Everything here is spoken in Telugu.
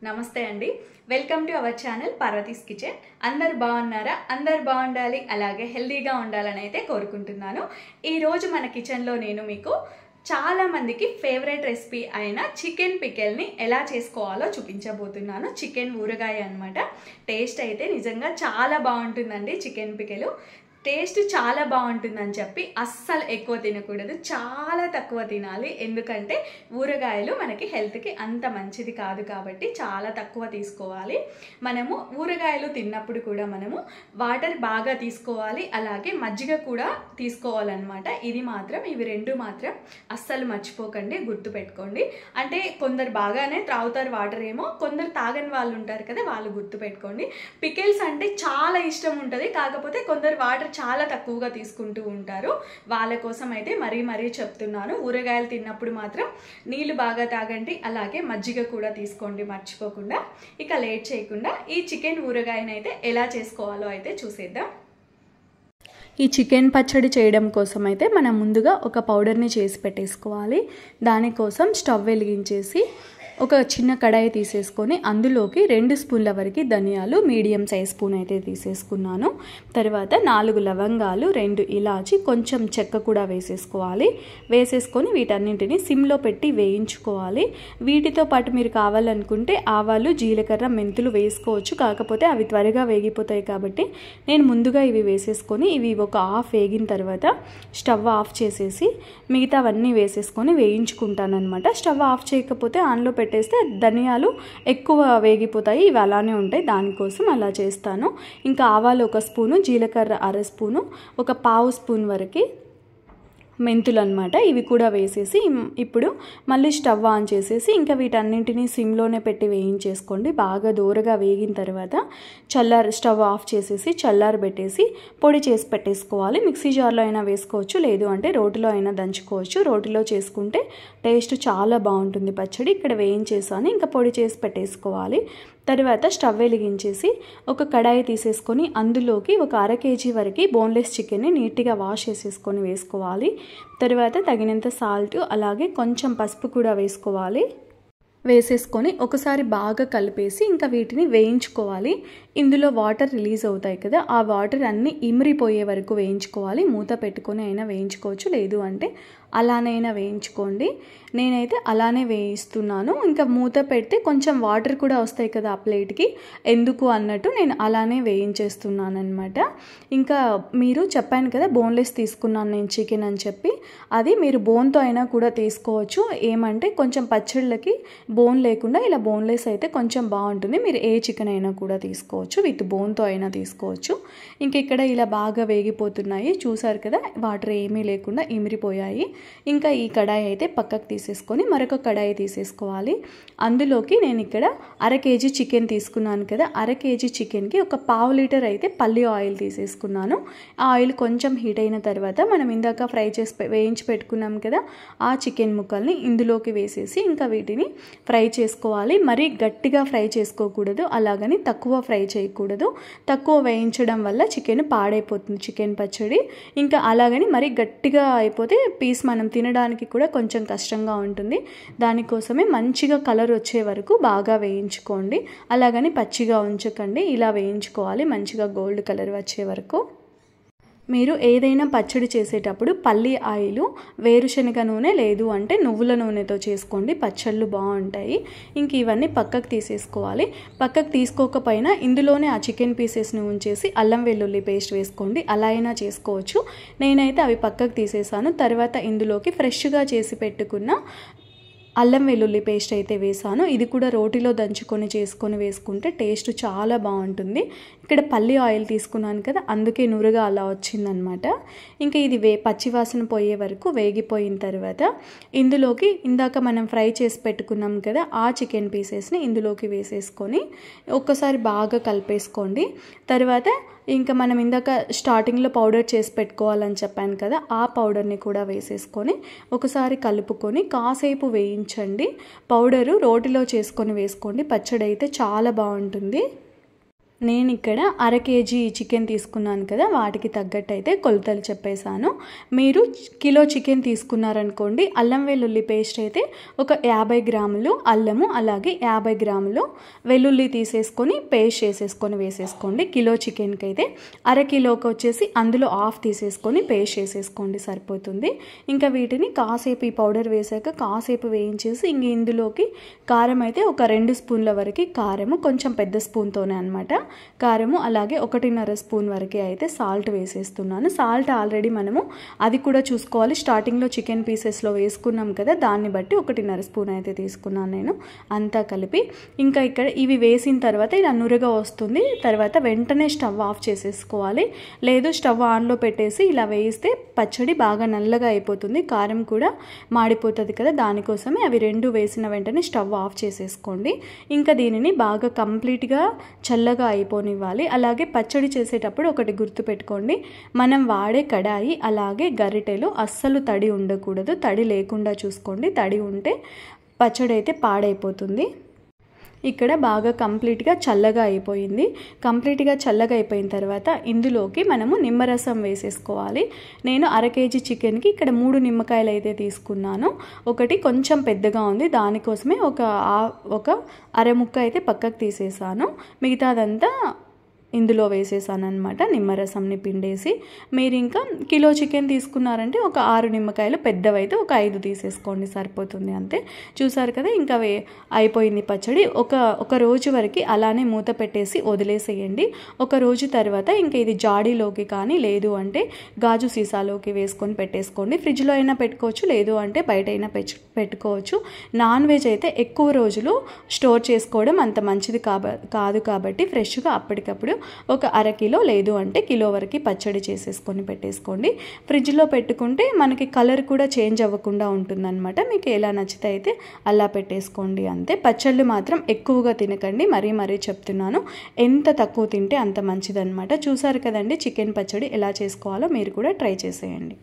నమస్తే అండి. Welcome to our channel Parvati's kitchen. అందరు బాగున్నారా? అందరు బాగుండాలి, అలాగే హెల్దీగా ఉండాలని అయితే కోరుకుంటున్నాను. ఈరోజు మన కిచెన్లో నేను మీకు చాలా మందికి ఫేవరెట్ రెసిపీ అయిన చికెన్ పికెల్ని ఎలా చేసుకోవాలో చూపించబోతున్నాను. చికెన్ ఊరగాయ అన్నమాట. టేస్ట్ అయితే నిజంగా చాలా బాగుంటుందండి. చికెన్ పికెలు టేస్ట్ చాలా బాగుంటుందని చెప్పి అస్సలు ఎక్కువ తినకూడదు, చాలా తక్కువ తినాలి. ఎందుకంటే ఊరగాయలు మనకి హెల్త్కి అంత మంచిది కాదు కాబట్టి చాలా తక్కువ తీసుకోవాలి. మనము ఊరగాయలు తిన్నప్పుడు కూడా మనము వాటర్ బాగా తీసుకోవాలి, అలాగే మజ్జిగ కూడా తీసుకోవాలన్నమాట. ఇవి రెండు మాత్రం అస్సలు మర్చిపోకండి, గుర్తుపెట్టుకోండి. అంటే కొందరు బాగానే త్రాగుతారు వాటర్ ఏమో, కొందరు తాగని వాళ్ళు ఉంటారు కదా, వాళ్ళు గుర్తుపెట్టుకోండి. పికిల్స్ అంటే చాలా ఇష్టం ఉంటుంది, కాకపోతే కొందరు వాటర్ చాలా తక్కువగా తీసుకుంటూ ఉంటారు. వాళ్ళ కోసం అయితే మరీ చెప్తున్నాను, ఊరగాయలు తిన్నప్పుడు మాత్రం నీళ్ళు బాగా తాగండి, అలాగే మజ్జిగ కూడా తీసుకోండి మర్చిపోకుండా. ఇక లేట్ చేయకుండా ఈ చికెన్ ఊరగాయనైతే ఎలా చేసుకోవాలో అయితే చూసేద్దాం. ఈ చికెన్ పచ్చడి చేయడం కోసం అయితే మనం ముందుగా ఒక పౌడర్ని చేసి పెట్టేసుకోవాలి. దానికోసం స్టవ్ వెలిగించేసి ఒక చిన్న కడాయి తీసేసుకొని అందులోకి 2 స్పూన్ల వరకు ధనియాలు మీడియం సైజ్ స్పూన్ అయితే తీసేసుకున్నాను. తర్వాత 4 లవంగాలు, 2 ఇలాచి, కొంచెం చెక్క కూడా వేసేసుకోవాలి. వేసేసుకొని వీటన్నింటిని సిమ్లో పెట్టి వేయించుకోవాలి. వీటితో పాటు మీరు కావాలనుకుంటే ఆవాలు, జీలకర్ర, మెంతులు వేసుకోవచ్చు. కాకపోతే అవి త్వరగా వేగిపోతాయి కాబట్టి నేను ముందుగా ఇవి వేసేసుకొని ఇవి ఒక హాఫ్ వేగిన తర్వాత స్టవ్ ఆఫ్ చేసేసి మిగతావన్నీ వేసేసుకొని వేయించుకుంటాను అనమాట. స్టవ్ ఆఫ్ చేయకపోతే ఆన్లో పెట్టేస్తే ధనియాలు ఎక్కువ వేగిపోతాయి, ఇవి అలానే ఉంటాయి. దానికోసం అలా చేస్తాను. ఇంకా ఆవాలు 1 స్పూను, జీలకర్ర 1/2 స్పూను, ఒక పావు స్పూన్ వరకు మెంతులు అనమాట. ఇవి కూడా వేసేసి ఇప్పుడు మళ్ళీ స్టవ్ ఆన్ చేసేసి ఇంకా వీటన్నింటినీ సిమ్లోనే పెట్టి వేయించేసుకోండి. బాగా దూరగా వేగిన తర్వాత స్టవ్ ఆఫ్ చేసేసి చల్లారబెట్టేసి పొడి చేసి పెట్టేసుకోవాలి. మిక్సీ జార్లో అయినా వేసుకోవచ్చు, లేదు అంటే రోటిలో అయినా దంచుకోవచ్చు. రోటిలో చేసుకుంటే టేస్ట్ చాలా బాగుంటుంది పచ్చడి. ఇక్కడ వేయించేసాను, ఇంకా పొడి చేసి పెట్టేసుకోవాలి. తర్వాత స్టవ్ వెలిగించేసి ఒక కడాయి తీసేసుకొని అందులోకి ఒక 1/2 కేజీ వరకు బోన్లెస్ చికెన్ని నీట్గా వాష్ చేసేసుకొని వేసుకోవాలి. తర్వాత తగినంత సాల్ట్, అలాగే కొంచెం పసుపు కూడా వేసుకోవాలి. వేసేసుకొని ఒకసారి బాగా కలిపేసి ఇంకా వీటిని వేయించుకోవాలి. ఇందులో వాటర్ రిలీజ్ అవుతాయి కదా, ఆ వాటర్ అన్నీ ఇమిరిపోయే వరకు వేయించుకోవాలి. మూత పెట్టుకొని అయినా వేయించుకోవచ్చు, లేదు అంటే అలానైనా వేయించుకోండి. నేనైతే అలానే వేయిస్తున్నాను. ఇంకా మూత పెడితే కొంచెం వాటర్ కూడా వస్తాయి కదా ఆ ప్లేట్కి, ఎందుకు అన్నట్టు నేను అలానే వేయించేస్తున్నాను అనమాట. ఇంకా మీరు చెప్పాను కదా బోన్లెస్ తీసుకున్నాను నేను చికెన్ అని చెప్పి, అది మీరు బోన్తో అయినా కూడా తీసుకోవచ్చు. ఏమంటే కొంచెం పచ్చళ్ళకి బోన్ లేకుండా ఇలా బోన్లెస్ అయితే కొంచెం బాగుంటుంది. మీరు ఏ చికెన్ అయినా కూడా తీసుకోవచ్చు, విత్ బోన్తో అయినా తీసుకోవచ్చు. ఇంక ఇక్కడ ఇలా బాగా వేగిపోతున్నాయి, చూసారు కదా, వాటర్ ఏమీ లేకుండా ఇమిరిపోయాయి. ఇంకా ఈ కడాయి అయితే పక్కకు తీసేసుకొని మరొక కడాయి తీసేసుకోవాలి. అందులోకి నేను ఇక్కడ 1/2 కేజీ చికెన్ తీసుకున్నాను కదా, 1/2 కేజీ చికెన్కి ఒక పావు లీటర్ అయితే పల్లి ఆయిల్ తీసేసుకున్నాను. ఆ ఆయిల్ కొంచెం హీట్ అయిన తర్వాత మనం ఇందాక ఫ్రై చేసి వేయించి పెట్టుకున్నాం కదా ఆ చికెన్ ముక్కల్ని ఇందులోకి వేసేసి ఇంకా వీటిని ఫ్రై చేసుకోవాలి. మరీ గట్టిగా ఫ్రై చేసుకోకూడదు, అలాగని తక్కువ ఫ్రై చేయకూడదు. తక్కువ వేయించడం వల్ల చికెన్ పాడైపోతుంది, చికెన్ పచ్చడి. ఇంకా అలాగని మరీ గట్టిగా అయిపోతే పీస్ మనం తినడానికి కూడా కొంచెం కష్టంగా ఉంటుంది. దానికోసమే మంచిగా కలర్ వచ్చే వరకు బాగా వేయించుకోండి, అలాగని పచ్చిగా ఉంచకండి. ఇలా వేయించుకోవాలి మంచిగా గోల్డ్ కలర్ వచ్చే వరకు. మీరు ఏదైనా పచ్చడి చేసేటప్పుడు పల్లి ఆయిల్, వేరుశనగ నూనె, లేదు అంటే నువ్వుల నూనెతో చేసుకోండి, పచ్చళ్ళు బాగుంటాయి. ఇంక ఇవన్నీ పక్కకు తీసేసుకోవాలి. పక్కకు తీసుకోకపోయినా ఇందులోనే ఆ చికెన్ పీసెస్ని ఉంచేసి అల్లం వెల్లుల్లి పేస్ట్ వేసుకోండి, అలా అయినా చేసుకోవచ్చు. నేనైతే అవి పక్కకు తీసేసాను. తర్వాత ఇందులోకి ఫ్రెష్గా చేసి పెట్టుకున్న అల్లం వెల్లుల్లి పేస్ట్ అయితే వేసాను. ఇది కూడా రోటిలో దంచుకొని చేసుకొని వేసుకుంటే టేస్ట్ చాలా బాగుంటుంది. ఇక్కడ పల్లి ఆయిల్ తీసుకున్నాను కదా, అందుకే నురుగా అలా వచ్చిందనమాట. ఇంకా ఇది పచ్చివాసన పోయే వరకు వేగిపోయిన తర్వాత ఇందులోకి ఇందాక మనం ఫ్రై చేసి పెట్టుకున్నాం కదా ఆ చికెన్ పీసెస్ని ఇందులోకి వేసేసుకొని ఒక్కసారి బాగా కలిపేసుకోండి. తర్వాత ఇంకా మనం ఇందాక స్టార్టింగ్లో పౌడర్ చేసి పెట్టుకోవాలని చెప్పాను కదా, ఆ పౌడర్ని కూడా వేసేసుకొని ఒకసారి కలుపుకొని కాసేపు వేయించండి. పౌడరు రోటిలో చేసుకొని వేసుకోండి, పచ్చడి అయితే చాలా బాగుంటుంది. నేను ఇక్కడ 1/2 కేజీ చికెన్ తీసుకున్నాను కదా, వాటికి తగ్గట్టు అయితే కొలతలు చెప్పేశాను. మీరు కిలో చికెన్ తీసుకున్నారనుకోండి, అల్లం వెల్లుల్లి పేస్ట్ అయితే ఒక 50 గ్రాములు అల్లము, అలాగే 50 గ్రాములు వెల్లుల్లి తీసేసుకొని పేస్ట్ చేసేసుకొని వేసేసుకోండి. కిలో చికెన్కి అయితే 1/2 కిలోకి వచ్చేసి అందులో హాఫ్ తీసేసుకొని పేస్ట్ చేసేసుకోండి, సరిపోతుంది. ఇంకా వీటిని కాసేపు ఈ పౌడర్ వేసాక కాసేపు వేయించేసి ఇంక ఇందులోకి కారం అయితే ఒక 2 స్పూన్ల వరకు కారము, కొంచెం పెద్ద స్పూన్తోనే అనమాట కారము, అలాగే 1.5 స్పూన్ వరకు అయితే సాల్ట్ వేసేస్తున్నాను. సాల్ట్ ఆల్రెడీ మనము అది కూడా చూసుకోవాలి, స్టార్టింగ్లో చికెన్ పీసెస్లో వేసుకున్నాం కదా, దాన్ని బట్టి 1.5 స్పూన్ అయితే తీసుకున్నాను నేను. అంతా కలిపి ఇంకా ఇక్కడ ఇవి వేసిన తర్వాత ఇలా నురగ వస్తుంది. తర్వాత వెంటనే స్టవ్ ఆఫ్ చేసేసుకోవాలి, లేదు స్టవ్ ఆన్లో పెట్టేసి ఇలా వేయిస్తే పచ్చడి బాగా నల్లగా అయిపోతుంది, కారం కూడా మాడిపోతుంది కదా, దానికోసమే అవి 2 వేసిన వెంటనే స్టవ్ ఆఫ్ చేసేసుకోండి. ఇంకా దీనిని బాగా కంప్లీట్గా చల్లగా అయిపోనివ్వాలి. అలాగే పచ్చడి చేసేటప్పుడు ఒకటి గుర్తుపెట్టుకోండి, మనం వాడే కడాయి అలాగే గరిటెలు అస్సలు తడి ఉండకూడదు, తడి లేకుండా చూసుకోండి. తడి ఉంటే పచ్చడి అయితే పాడైపోతుంది. ఇక్కడ బాగా కంప్లీట్గా చల్లగా అయిపోయింది. కంప్లీట్గా చల్లగా అయిపోయిన తర్వాత ఇందులోకి మనము నిమ్మరసం వేసేసుకోవాలి. నేను 1/2 కేజీ చికెన్కి ఇక్కడ 3 నిమ్మకాయలు అయితే తీసుకున్నాను. ఒకటి కొంచెం పెద్దగా ఉంది, దానికోసమే ఒక అర ముక్క అయితే పక్కకు తీసేసాను. మిగతాదంతా ఇందులో వేసేసాను అనమాట, నిమ్మరసంని పిండేసి. మీరు ఇంకా కిలో చికెన్ తీసుకున్నారంటే ఒక 6 నిమ్మకాయలు, పెద్దవైతే ఒక 5 తీసేసుకోండి, సరిపోతుంది అంతే. చూసారు కదా, ఇంకా అయిపోయింది పచ్చడి. ఒక రోజు వరకు అలానే మూత పెట్టేసి వదిలేసేయండి. ఒక రోజు తర్వాత ఇంకా ఇది జాడీలోకి కానీ లేదు అంటే గాజు సీసాలోకి వేసుకొని పెట్టేసుకోండి. ఫ్రిడ్జ్లో అయినా పెట్టుకోవచ్చు, లేదు అంటే బయట అయినా పెట్టుకోవచ్చు. నాన్ వెజ్ అయితే ఎక్కువ రోజులు స్టోర్ చేసుకోవడం అంత మంచిది కాదు కాబట్టి ఫ్రెష్గా అప్పటికప్పుడు ఒక 1/2 కిలో లేదు అంటే కిలో వరకు పచ్చడి చేసేసుకొని పెట్టేసుకోండి. ఫ్రిడ్జ్లో పెట్టుకుంటే మనకి కలర్ కూడా చేంజ్ అవ్వకుండా ఉంటుందన్నమాట. మీకు ఎలా నచ్చితే అయితే అలా పెట్టేసుకోండి అంతే. పచ్చళ్ళు మాత్రం ఎక్కువగా తినకండి, మరీ చెప్తున్నాను. ఎంత తక్కువ తింటే అంత మంచిదన్నమాట. చూసారు కదండి చికెన్ పచ్చడి ఎలా చేసుకోవాలో, మీరు కూడా ట్రై చేసేయండి.